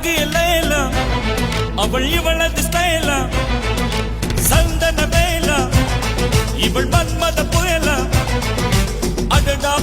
அழகு இல்லையில அவள் இவளது ஸ்டைல சந்தன வேல இவள் மன்மத புயல அடடா